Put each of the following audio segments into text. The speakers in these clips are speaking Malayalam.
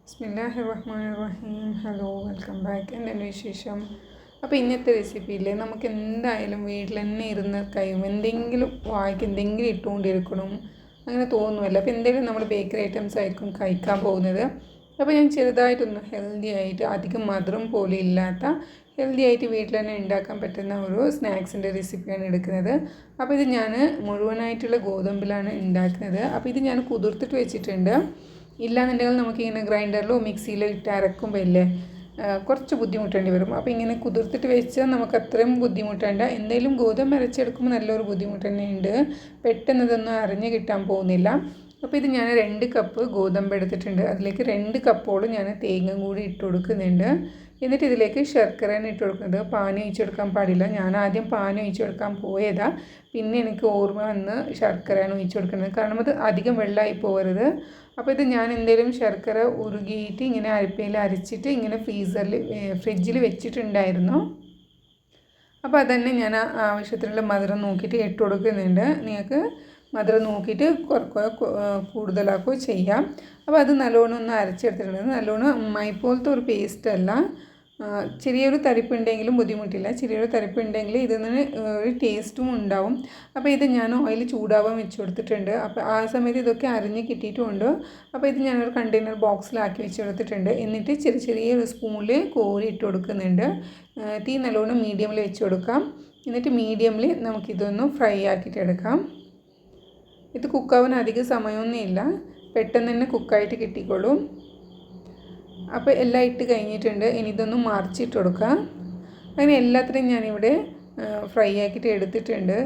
ബിസ്മില്ലാഹിർറഹ്മാനിർറഹീം. Hello, welcome back. എന്തെങ്കിലും വിശേഷം? അപ്പോൾ ഇന്നത്തെ റെസിപ്പിയിൽ നമുക്ക് എന്തായാലും വീട്ടിൽ തന്നെ ഇരുന്ന് കഴിയും, എന്തെങ്കിലും വായിക്ക് എന്തെങ്കിലും ഇട്ടുകൊണ്ടിരിക്കണം അങ്ങനെ തോന്നുമല്ലോ. അപ്പോൾ എന്തെങ്കിലും നമ്മൾ ബേക്കറി ഐറ്റംസ് ആയിരിക്കും കഴിക്കാൻ പോകുന്നത്. അപ്പോൾ ഞാൻ ചെറുതായിട്ടൊന്ന് ഹെൽത്തി ആയിട്ട് അധികം മധുരം പോലെ ഇല്ലാത്ത ഹെൽത്തി ആയിട്ട് വീട്ടിൽ തന്നെ ഉണ്ടാക്കാൻ പറ്റുന്ന ഒരു സ്നാക്സിൻ്റെ റെസിപ്പിയാണ് എടുക്കുന്നത്. അപ്പോൾ ഇത് ഞാൻ മുഴുവനായിട്ടുള്ള ഗോതമ്പിലാണ് ഉണ്ടാക്കുന്നത്. അപ്പോൾ ഇത് ഞാൻ കുതിർത്തിട്ട് വെച്ചിട്ടുണ്ട്. ഇല്ലാന്നുണ്ടെങ്കിൽ നമുക്കിങ്ങനെ ഗ്രൈൻഡറിലോ മിക്സിയിലോ ഇട്ട് അരക്കുമ്പോൾ ഇല്ലേ കുറച്ച് ബുദ്ധിമുട്ടേണ്ടി വരും. അപ്പോൾ ഇങ്ങനെ കുതിർത്തിട്ട് വെച്ചാൽ നമുക്ക് അത്രയും ബുദ്ധിമുട്ടേണ്ട. എന്തെങ്കിലും ഗോതമ്പ് അരച്ചെടുക്കുമ്പോൾ നല്ലൊരു ബുദ്ധിമുട്ട് തന്നെയുണ്ട്, പെട്ടെന്ന് ഇതൊന്നും അരഞ്ഞ് കിട്ടാൻ പോകുന്നില്ല. അപ്പോൾ ഇത് ഞാൻ 2 കപ്പ് ഗോതമ്പ് എടുത്തിട്ടുണ്ട്. അതിലേക്ക് 2 കപ്പോളം ഞാൻ തേങ്ങ കൂടി ഇട്ട് കൊടുക്കുന്നുണ്ട്. എന്നിട്ട് ഇതിലേക്ക് ശർക്കരയാണ് ഇട്ട് കൊടുക്കുന്നത്. പാനി ഒഴിച്ചെടുക്കാൻ പാടില്ല. ഞാൻ ആദ്യം പാനി ഒഴിച്ചെടുക്കാൻ പോയതാണ്, പിന്നെ എനിക്ക് ഓർമ്മ വന്ന് ശർക്കരയാണ് ഒഴിച്ചു കൊടുക്കുന്നത്. കാരണം അത് അധികം വെള്ളമായി പോകരുത്. അപ്പോൾ ഇത് ഞാൻ എന്തെങ്കിലും ശർക്കര ഉരുകിയിട്ട് ഇങ്ങനെ അരിപ്പയിൽ അരച്ചിട്ട് ഇങ്ങനെ ഫ്രിഡ്ജിൽ വെച്ചിട്ടുണ്ടായിരുന്നു. അപ്പോൾ അതന്നെ ഞാൻ ആവശ്യത്തിനുള്ള മധുരം നോക്കിയിട്ട് ഇട്ട് കൊടുക്കുന്നുണ്ട്. നിങ്ങൾക്ക് മധുരം നോക്കിയിട്ട് കൂടുതലാക്കുകയോ ചെയ്യാം. അപ്പോൾ അത് നല്ലോണം ഒന്ന് അരച്ചെടുത്തിട്ടുണ്ട്. നല്ലോണം മൈ പോലത്തെ ഒരു പേസ്റ്റ് അല്ല, ചെറിയൊരു തരിപ്പുണ്ടെങ്കിലും ബുദ്ധിമുട്ടില്ല. ചെറിയൊരു തരിപ്പുണ്ടെങ്കിൽ ഇതിന് ഒരു ടേസ്റ്റും ഉണ്ടാവും. അപ്പോൾ ഇത് ഞാൻ ഓയിൽ ചൂടാവാൻ വെച്ച് കൊടുത്തിട്ടുണ്ട്. അപ്പോൾ ആ സമയത്ത് ഇതൊക്കെ അരിഞ്ഞ് കിട്ടിയിട്ടുമുണ്ട്. അപ്പോൾ ഇത് ഞാനൊരു കണ്ടെയ്നർ ബോക്സിലാക്കി വെച്ച് കൊടുത്തിട്ടുണ്ട്. എന്നിട്ട് ചെറിയൊരു സ്പൂണിൽ കോരി ഇട്ട് കൊടുക്കുന്നുണ്ട്. തീ നല്ലോണം മീഡിയമിൽ വെച്ച് കൊടുക്കാം. എന്നിട്ട് മീഡിയമിൽ നമുക്കിതൊന്ന് ഫ്രൈ ആക്കിയിട്ട് എടുക്കാം. ഇത് കുക്കാവാൻ അധികം സമയമൊന്നും ഇല്ല, പെട്ടെന്ന് തന്നെ കുക്കായിട്ട് കിട്ടിക്കോളും. അപ്പോൾ എല്ലാം ഇട്ട് കഴിഞ്ഞിട്ടുണ്ട്. ഇനി ഇതൊന്ന് മറിച്ചിട്ട് കൊടുക്കാം. അങ്ങനെ എല്ലാത്തിനും ഞാനിവിടെ ഫ്രൈ ആക്കിയിട്ട് എടുത്തിട്ടുണ്ട്.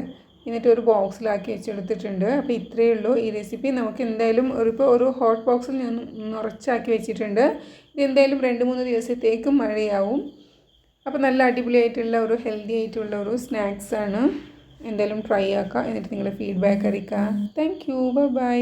എന്നിട്ട് ഒരു ബോക്സിലാക്കി വെച്ചെടുത്തിട്ടുണ്ട്. അപ്പോൾ ഇത്രയേ ഉള്ളൂ ഈ റെസിപ്പി. നമുക്ക് എന്തായാലും ഒരു ഹോട്ട് ബോക്സിൽ ഞാൻ നിറച്ചാക്കി വെച്ചിട്ടുണ്ട്. ഇത് എന്തായാലും 2-3 ദിവസത്തേക്ക് മഴയാവും. അപ്പോൾ നല്ല അടിപൊളിയായിട്ടുള്ള ഒരു ഹെൽത്തി ആയിട്ടുള്ള ഒരു സ്നാക്സാണ്. എന്തായാലും ട്രൈ ആക്കുക. എന്നിട്ട് നിങ്ങളുടെ ഫീഡ്ബാക്ക് അറിയിക്കുക. Thank you. ബൈ.